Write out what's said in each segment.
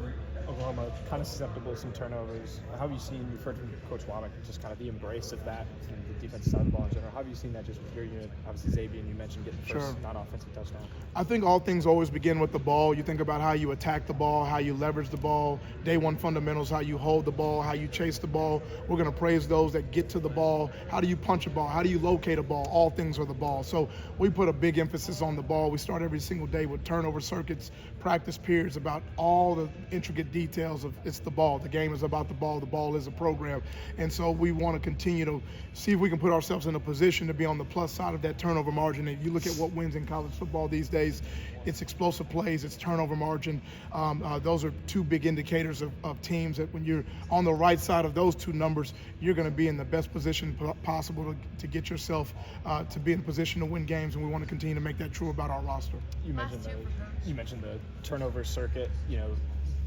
mentioned Oklahoma kind of susceptible to some turnovers. How have you seen, you've heard from Coach Womack, just kind of the embrace of that from the defensive side of the ball in general. How have you seen that just with your unit? Obviously, Zabien, you mentioned getting the first non-offensive touchdown. I think all things always begin with the ball. You think about how you attack the ball, how you leverage the ball, day one fundamentals, how you hold the ball, how you chase the ball. We're going to praise those that get to the ball. How do you punch a ball? How do you locate a ball? All things are the ball. So we put a big emphasis on the ball. We start every single day with turnover circuits, practice periods about all the intricate details of it's the ball. The game is about the ball. The ball is a program. And so we want to continue to see if we can put ourselves in a position to be on the plus side of that turnover margin. And you look at what wins in college football these days, it's explosive plays, it's turnover margin. Those are two big indicators of teams that when you're on the right side of those two numbers, you're going to be in the best position possible to get yourself to be in a position to win games, and we want to continue to make that true about our roster. You mentioned the turnover circuit,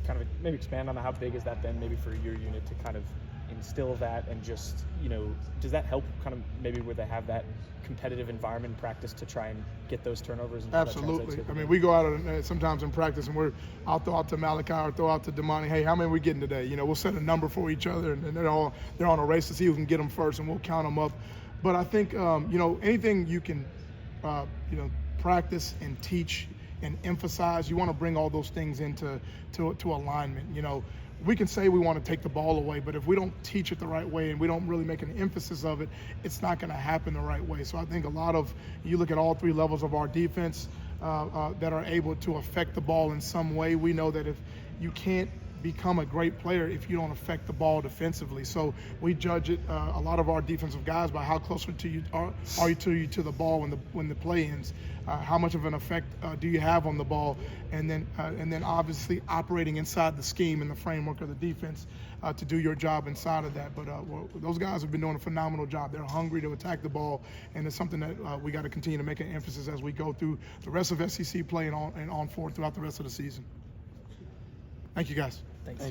kind of maybe expand on how big has that been maybe for your unit to kind of instill that, and just, does that help kind of maybe where they have that competitive environment in practice to try and get those turnovers? And absolutely. I mean, we go out sometimes in practice and I'll throw out to Malachi or throw out to Damani, hey, how many are we getting today? We'll set a number for each other, and they're on a race to see who can get them first, and we'll count them up. But I think, anything you can, practice and teach and emphasize, you want to bring all those things into alignment. We can say we want to take the ball away, but if we don't teach it the right way and we don't really make an emphasis of it, it's not going to happen the right way. So I think you look at all three levels of our defense that are able to affect the ball in some way. We know that if you can't become a great player if you don't affect the ball defensively. So we judge it, a lot of our defensive guys, by how closer to you are you to the ball when the play ends. How much of an effect do you have on the ball, and then obviously operating inside the scheme and the framework of the defense to do your job inside of that. But those guys have been doing a phenomenal job. They're hungry to attack the ball, and it's something that we got to continue to make an emphasis as we go through the rest of SEC play and on forward throughout the rest of the season. Thank you, guys. Thanks.